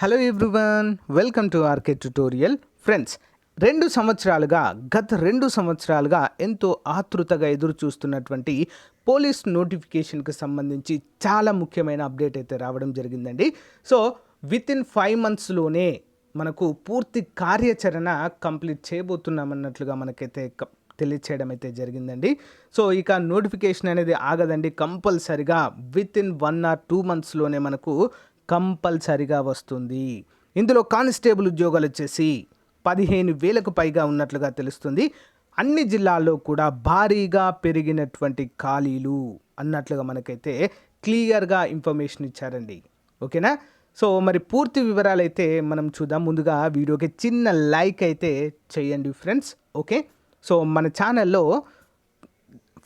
Hello everyone, welcome to RK tutorial. Friends, గత రెండు సంవత్సరాలుగా ఎంతో ఆతృతగా ఎదురు చూస్తున్నటువంటి పోలీస్ నోటిఫికేషన్కి సంబంధించి చాలా ముఖ్యమైన అప్డేట్ అయితే రావడం జరిగిందండి. సో వితిన్ 5 monthsలోనే మనకు పూర్తి కార్యాచరణ కంప్లీట్ చేయబోతున్నామన్నట్లుగా మనకైతే తెలియచేయడం అయితే జరిగిందండి. సో ఇక నోటిఫికేషన్ అనేది ఆగదండి, కంపల్సరిగా వితిన్ 1 or 2 monthsలోనే మనకు కంపల్సరిగా వస్తుంది. ఇందులో కానిస్టేబుల్ ఉద్యోగాలు వచ్చేసి 15,000కు పైగా ఉన్నట్లుగా తెలుస్తుంది. అన్ని జిల్లాల్లో కూడా భారీగా పెరిగినటువంటి ఖాళీలు అన్నట్లుగా మనకైతే క్లియర్గా ఇన్ఫర్మేషన్ ఇచ్చారండి. ఓకేనా? సో మరి పూర్తి వివరాలు అయితే మనం చూద్దాం. ముందుగా వీడియోకి చిన్న లైక్ అయితే చేయండి ఫ్రెండ్స్. ఓకే, సో మన ఛానల్లో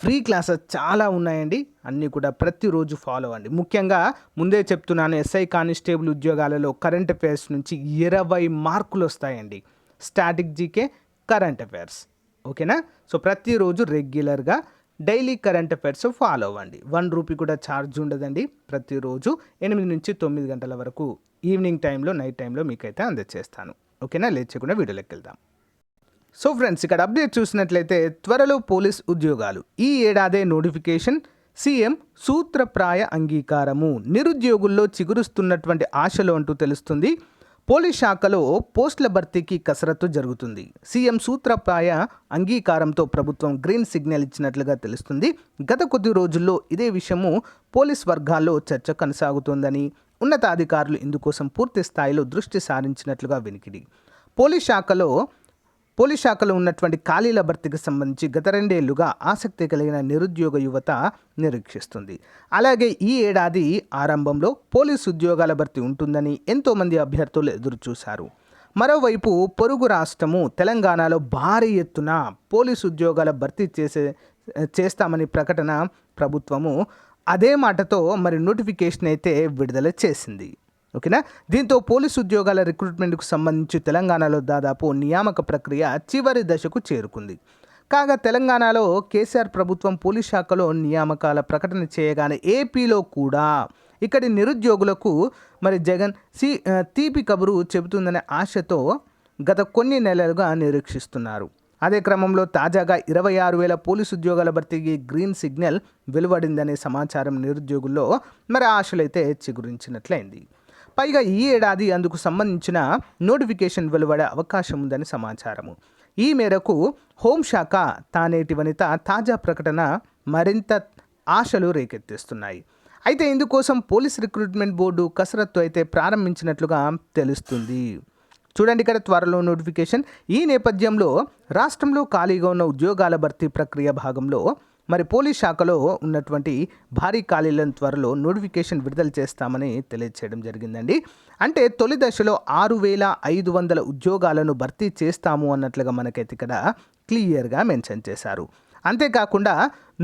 ఫ్రీ క్లాసెస్ చాలా ఉన్నాయండి, అన్నీ కూడా ప్రతిరోజు ఫాలో అవ్వండి. ముఖ్యంగా ముందే చెప్తున్నాను, ఎస్ఐ కానిస్టేబుల్ ఉద్యోగాలలో కరెంట్ అఫైర్స్ నుంచి 20 మార్కులు వస్తాయండి. Static GK, current affairs. ఓకేనా? సో ప్రతిరోజు రెగ్యులర్గా డైలీ కరెంట్ అఫైర్స్ ఫాలో అవ్వండి. 1 రూపీ కూడా ఛార్జ్ ఉండదండి. ప్రతిరోజు 8 నుంచి 9 గంటల వరకు ఈవినింగ్ టైంలో, నైట్ టైంలో మీకైతే అందజేస్తాను. ఓకేనా? లేచకుండా వీడియోలోకి వెళ్దాం. సో ఫ్రెండ్స్, ఇక్కడ అప్డేట్ చూసినట్లయితే త్వరలో పోలీస్ ఉద్యోగాలు, ఈ ఏడాదే నోటిఫికేషన్, సీఎం సూత్రప్రాయ అంగీకారము, నిరుద్యోగుల్లో చిగురుస్తున్నటువంటి ఆశలు అంటూ తెలుస్తుంది. పోలీస్ శాఖలో పోస్టుల భర్తీకి కసరత్తు జరుగుతుంది. సీఎం సూత్రప్రాయ అంగీకారంతో ప్రభుత్వం గ్రీన్ సిగ్నల్ ఇచ్చినట్లుగా తెలుస్తుంది. గత కొద్ది రోజుల్లో ఇదే విషయము పోలీస్ వర్గాల్లో చర్చ కొనసాగుతోందని, ఉన్నతాధికారులు ఇందుకోసం పూర్తి స్థాయిలో దృష్టి సారించినట్లుగా వినికిడి. పోలీస్ శాఖలో ఉన్నటువంటి ఖాళీల భర్తీకి సంబంధించి గత 2 ఏళ్లుగా ఆసక్తి కలిగిన నిరుద్యోగ యువత నిరీక్షిస్తుంది. అలాగే ఈ ఏడాది ఆరంభంలో పోలీసు ఉద్యోగాల భర్తీ ఉంటుందని ఎంతోమంది అభ్యర్థులు ఎదురు చూశారు. మరోవైపు పొరుగు రాష్ట్రము తెలంగాణలో భారీ ఎత్తున పోలీసు ఉద్యోగాల భర్తీ చేస్తామని ప్రకటన ప్రభుత్వము అదే మాటతో మరి నోటిఫికేషన్ అయితే విడుదల చేసింది. ఓకేనా? దీంతో పోలీసు ఉద్యోగాల రిక్రూట్మెంట్కు సంబంధించి తెలంగాణలో దాదాపు నియామక ప్రక్రియ చివరి దశకు చేరుకుంది. కాగా తెలంగాణలో కేసీఆర్ ప్రభుత్వం పోలీస్ శాఖలో నియామకాల ప్రకటన చేయగానే ఏపీలో కూడా ఇక్కడి నిరుద్యోగులకు మరి జగన్ తీపి కబురు చెబుతుందనే ఆశతో గత కొన్ని నెలలుగా నిరీక్షిస్తున్నారు. అదే క్రమంలో తాజాగా 26,000 పోలీసు ఉద్యోగాల భర్తీకి గ్రీన్ సిగ్నల్ వెలువడిందనే సమాచారం నిరుద్యోగుల్లో మరి ఆశలైతే చిగురించినట్లయింది. పైగా ఈ ఏడాది అందుకు సంబంధించిన నోటిఫికేషన్ వెలువడే అవకాశం ఉందని సమాచారము. ఈ మేరకు హోంశాఖ తానేటి వనిత తాజా ప్రకటన మరింత ఆశలు రేకెత్తిస్తున్నాయి. అయితే ఇందుకోసం పోలీస్ రిక్రూట్మెంట్ బోర్డు కసరత్తు అయితే ప్రారంభించినట్లుగా తెలుస్తుంది. చూడండి, ఇక్కడ త్వరలో నోటిఫికేషన్. ఈ నేపథ్యంలో రాష్ట్రంలో ఖాళీగా ఉన్న ఉద్యోగాల భర్తీ ప్రక్రియ భాగంలో మరి పోలీస్ శాఖలో ఉన్నటువంటి భారీ ఖాళీలను త్వరలో నోటిఫికేషన్ విడుదల చేస్తామని తెలియచేయడం జరిగిందండి. అంటే తొలి దశలో 6,500 ఉద్యోగాలను భర్తీ చేస్తాము అన్నట్లుగా మనకైతే ఇక్కడ క్లియర్గా మెన్షన్ చేశారు. అంతేకాకుండా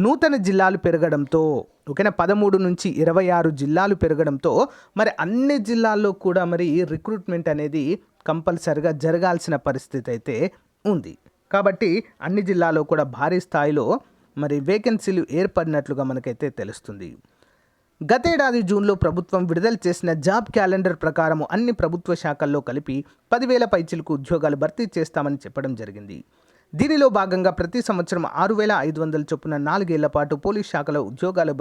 నూతన జిల్లాలు పెరగడంతో, ఓకేనా, 13 నుంచి 26 జిల్లాలు పెరగడంతో మరి అన్ని జిల్లాల్లో కూడా మరి రిక్రూట్మెంట్ అనేది కంపల్సరిగా జరగాల్సిన పరిస్థితి అయితే ఉంది. కాబట్టి అన్ని జిల్లాల్లో కూడా భారీ స్థాయిలో మరి వేకెన్సీలు ఏర్పడినట్లుగా మనకైతే తెలుస్తుంది. గతేడాది జూన్లో ప్రభుత్వం విడుదల చేసిన జాబ్ క్యాలెండర్ ప్రకారం అన్ని ప్రభుత్వ శాఖల్లో కలిపి 10,000 పైచిలకు ఉద్యోగాలు భర్తీ చేస్తామని చెప్పడం జరిగింది. దీనిలో భాగంగా ప్రతి సంవత్సరం 6,500 చొప్పున 4 ఏళ్ల పాటు పోలీస్ శాఖలో ఉద్యోగాల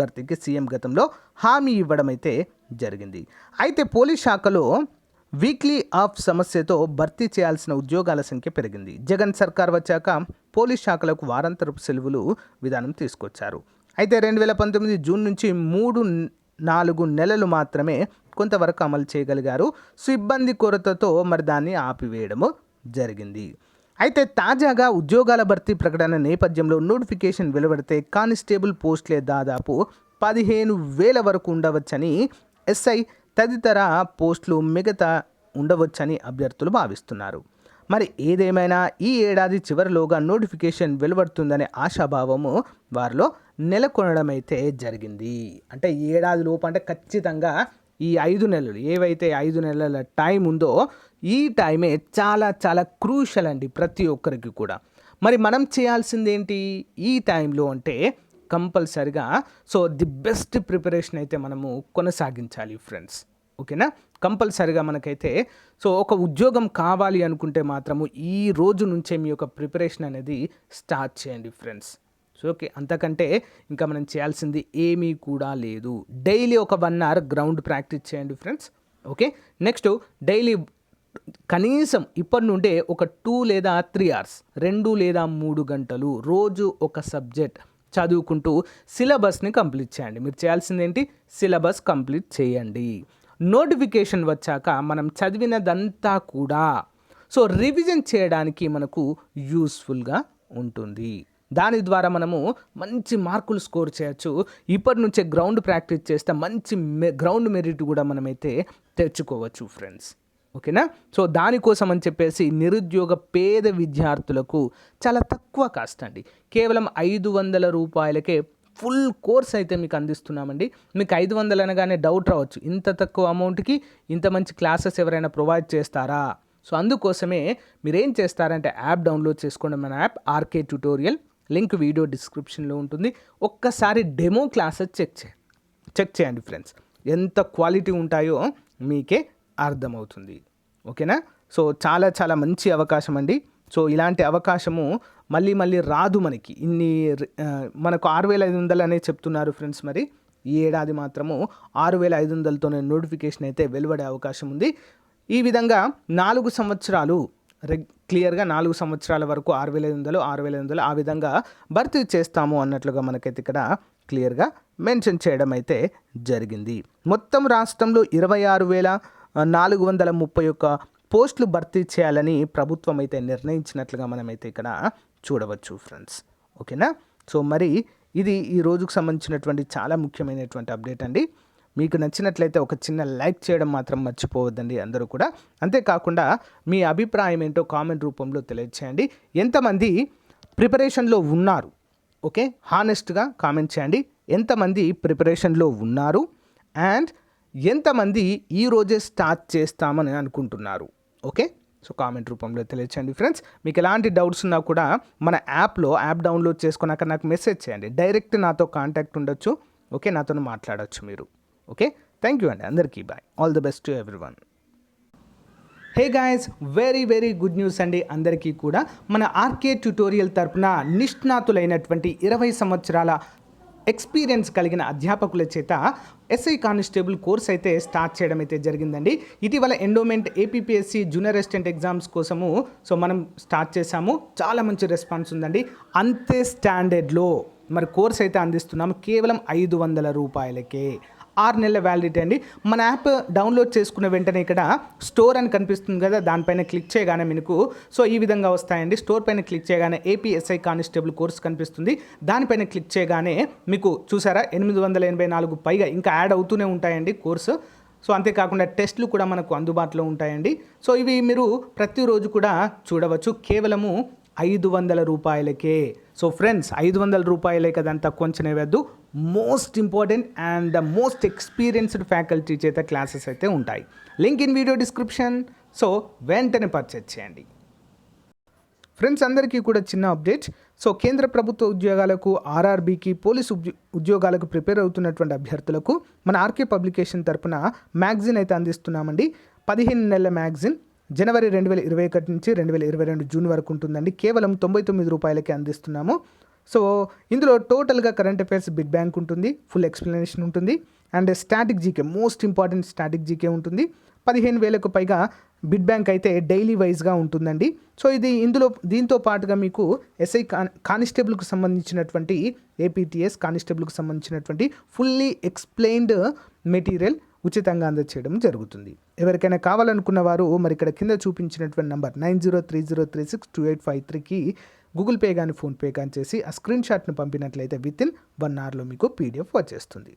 భర్తీకి సీఎం గతంలో హామీ ఇవ్వడం అయితే జరిగింది. అయితే పోలీస్ శాఖలో వీక్లీ ఆఫ్ సమస్యతో భర్తీ చేయాల్సిన ఉద్యోగాల సంఖ్య పెరిగింది. జగన్ సర్కార్ వచ్చాక పోలీస్ శాఖలకు వారాంతరపు సెలవులు విధానం తీసుకొచ్చారు. అయితే 2019 జూన్ నుంచి 3-4 నెలలు మాత్రమే కొంతవరకు అమలు చేయగలిగారు. సిబ్బంది కొరతతో మరి దాన్ని ఆపివేయడము జరిగింది. అయితే తాజాగా ఉద్యోగాల భర్తీ ప్రకటన నేపథ్యంలో నోటిఫికేషన్ వెలువడితే కానిస్టేబుల్ పోస్టులే దాదాపు 15,000 వరకు ఉండవచ్చని, ఎస్ఐ తదితర పోస్టులు మిగతా ఉండవచ్చని అభ్యర్థులు భావిస్తున్నారు. మరి ఏదేమైనా ఈ ఏడాది చివరిలోగా నోటిఫికేషన్ వెలువడుతుందనే ఆశాభావము వారిలో నెలకొనడం అయితే జరిగింది. అంటే ఈ ఏడాది లోపు అంటే ఖచ్చితంగా ఈ 5 నెలలు ఏవైతే 5 నెలల టైం ఉందో ఈ టైమే చాలా చాలా క్రూషల్ అండి ప్రతి ఒక్కరికి కూడా. మరి మనం చేయాల్సింది ఏంటి ఈ టైంలో అంటే కంపల్సరిగా ది బెస్ట్ ప్రిపరేషన్ అయితే మనము కొనసాగించాలి ఫ్రెండ్స్. ఓకేనా? కంపల్సరిగా మనకైతే సో ఒక ఉద్యోగం కావాలి అనుకుంటే మాత్రము ఈ రోజు నుంచే మీ యొక్క ప్రిపరేషన్ అనేది స్టార్ట్ చేయండి ఫ్రెండ్స్. సో ఓకే, అంతకంటే ఇంకా మనం చేయాల్సింది ఏమీ కూడా లేదు. డైలీ ఒక 1 అవర్ గ్రౌండ్ ప్రాక్టీస్ చేయండి ఫ్రెండ్స్. ఓకే, నెక్స్ట్ డైలీ కనీసం ఇప్పటి నుండే ఒక 2 లేదా 3 అవర్స్ 2 లేదా 3 గంటలు రోజు ఒక సబ్జెక్ట్ చదువుకుంటూ సిలబస్ని కంప్లీట్ చేయండి. మీరు చేయాల్సింది ఏంటి, సిలబస్ కంప్లీట్ చేయండి. నోటిఫికేషన్ వచ్చాక మనం చదివినదంతా కూడా సో రివిజన్ చేయడానికి మనకు యూస్ఫుల్గా ఉంటుంది. దాని ద్వారా మనము మంచి మార్కులు స్కోర్ చేయొచ్చు. ఇప్పటి నుంచే గ్రౌండ్ ప్రాక్టీస్ చేస్తే మంచి గ్రౌండ్ మెరిట్ కూడా మనమైతే తెచ్చుకోవచ్చు ఫ్రెండ్స్. ఓకేనా. సో దానికోసం అని చెప్పేసి నిరుద్యోగ పేద విద్యార్థులకు చాలా తక్కువ కాస్ట్ అండి, కేవలం 500 రూపాయలకే ఫుల్ కోర్స్ అయితే మీకు అందిస్తున్నామండి. మీకు 500 అనగానే డౌట్ రావచ్చు, ఇంత తక్కువ అమౌంట్కి ఇంత మంచి క్లాసెస్ ఎవరైనా ప్రొవైడ్ చేస్తారా? సో అందుకోసమే మీరేం చేస్తారంటే యాప్ డౌన్లోడ్ చేసుకోండి. మన app RK tutorial, link video డిస్క్రిప్షన్లో ఉంటుంది. ఒక్కసారి డెమో క్లాసెస్ చెక్ చేయండి ఫ్రెండ్స్, ఎంత క్వాలిటీ ఉంటాయో మీకే అర్థమవుతుంది. ఓకేనా. సో చాలా చాలా మంచి అవకాశం అండి. సో ఇలాంటి అవకాశము మళ్ళీ రాదు మనకి. మనకు 6500 అనే చెప్తున్నారు ఫ్రెండ్స్. మరి ఈ ఏడాది మాత్రము 6500తోనే నోటిఫికేషన్ అయితే వెలువడే అవకాశం ఉంది. ఈ విధంగా 4 సంవత్సరాలు క్లియర్గా 4 సంవత్సరాల వరకు 6500 ఆ విధంగా భర్తీ చేస్తాము అన్నట్లుగా మనకైతే ఇక్కడ క్లియర్గా మెన్షన్ చేయడం అయితే జరిగింది. మొత్తం రాష్ట్రంలో 26,431 పోస్టులు భర్తీ చేయాలని ప్రభుత్వం అయితే నిర్ణయించినట్లుగా మనమైతే ఇక్కడ చూడవచ్చు ఫ్రెండ్స్. ఓకేనా. సో మరి ఇది ఈ రోజుకు సంబంధించినటువంటి చాలా ముఖ్యమైనటువంటి అప్డేట్ అండి. మీకు నచ్చినట్లయితే ఒక చిన్న లైక్ చేయడం మాత్రం మర్చిపోవద్దండి అందరూ కూడా. అంతేకాకుండా మీ అభిప్రాయం ఏంటో కామెంట్ రూపంలో తెలియజేయండి. ఎంతమంది ప్రిపరేషన్లో ఉన్నారు, ఓకే, హానెస్ట్గా కామెంట్ చేయండి. ఎంతమంది ప్రిపరేషన్లో ఉన్నారు అండ్ ఎంతమంది ఈరోజే స్టార్ట్ చేస్తామని అనుకుంటున్నారు, ఓకే. సో కామెంట్ రూపంలో తెలియచేయండి ఫ్రెండ్స్. మీకు ఎలాంటి డౌట్స్ ఉన్నా కూడా మన యాప్ డౌన్లోడ్ చేసుకున్నాక నాకు మెసేజ్ చేయండి. డైరెక్ట్ నాతో కాంటాక్ట్ ఉండొచ్చు, ఓకే, నాతో మాట్లాడచ్చు మీరు. ఓకే, థ్యాంక్ యూ అండి, అందరికీ bye, all the best to everyone. Hey guys, very good news అండి అందరికీ కూడా. మన ఆర్కే ట్యుటోరియల్ తరపున నిష్ణాతులైనటువంటి 20 సంవత్సరాల ఎక్స్పీరియన్స్ కలిగిన అధ్యాపకుల చేత ఎస్ఐ కానిస్టేబుల్ కోర్స్ అయితే స్టార్ట్ చేయడం అయితే జరిగిందండి. ఇటీవల endowment APPSC junior assistant exams కోసము సో మనం స్టార్ట్ చేశాము. చాలా మంచి రెస్పాన్స్ ఉందండి. అంతే స్టాండర్డ్లో మరి కోర్స్ అయితే అందిస్తున్నాము కేవలం 500 రూపాయలకే. 6 నెలల వ్యాలిడిటీ అండి. మన యాప్ డౌన్లోడ్ చేసుకున్న వెంటనే ఇక్కడ స్టోర్ అని కనిపిస్తుంది కదా, దానిపైన క్లిక్ చేయగానే మీకు సో ఈ విధంగా వస్తాయండి. స్టోర్ పైన క్లిక్ చేయగానే ఏపీఎస్ఐ కానిస్టేబుల్ కోర్స్ కనిపిస్తుంది. దానిపైన క్లిక్ చేయగానే మీకు చూసారా 884 పైగా ఇంకా యాడ్ అవుతూనే ఉంటాయండి కోర్సు. సో అంతేకాకుండా టెస్ట్లు కూడా మనకు అందుబాటులో ఉంటాయండి. సో ఇవి మీరు ప్రతిరోజు కూడా చూడవచ్చు కేవలము 500 రూపాయలకే. సో ఫ్రెండ్స్ 500 రూపాయలే కదంతా కొంచెం వేయద్దు. Most important and the most experienced faculty చేత క్లాసెస్ అయితే ఉంటాయి. Link in video description. So వెంటనే పర్చేజ్ చేయండి ఫ్రెండ్స్. అందరికీ కూడా చిన్న అప్డేట్. సో కేంద్ర ప్రభుత్వ ఉద్యోగాలకు, ఆర్ఆర్బీకి, పోలీసు ఉద్యోగాలకు ప్రిపేర్ అవుతున్నటువంటి అభ్యర్థులకు మన ఆర్కే పబ్లికేషన్ తరపున మ్యాగజిన్ అయితే అందిస్తున్నామండి. 15 నెలల మ్యాగజిన్ జనవరి 2021 నుంచి 2022 జూన్ వరకు ఉంటుందండి. కేవలం 99 రూపాయలకే అందిస్తున్నాము. సో ఇందులో టోటల్గా కరెంట్ అఫైర్స్, బిగ్ బ్యాంక్ ఉంటుంది, ఫుల్ ఎక్స్ప్లెనేషన్ ఉంటుంది and static GK, most important static GK ఉంటుంది. 15,000కు పైగా బిడ్ బ్యాంక్ అయితే డైలీ వైజ్గా ఉంటుందండి. సో దీంతో పాటుగా మీకు ఎస్ఐ కానిస్టేబుల్కి సంబంధించినటువంటి ఏపీటీఎస్ కానిస్టేబుల్కి సంబంధించినటువంటి ఫుల్లీ ఎక్స్ప్లెయిన్డ్ మెటీరియల్ ఉచితంగా అందజేయడం జరుగుతుంది. ఎవరికైనా కావాలనుకున్న వారు మరి ఇక్కడ కింద చూపించినటువంటి నంబర్ 9030362853కి గూగుల్ పే కానీ ఫోన్పే కానీ చేసి ఆ స్క్రీన్ షాట్ను పంపినట్లయితే విత్ ఇన్ 1 అవర్లో మీకు పీడిఎఫ్ వచ్చేస్తుంది.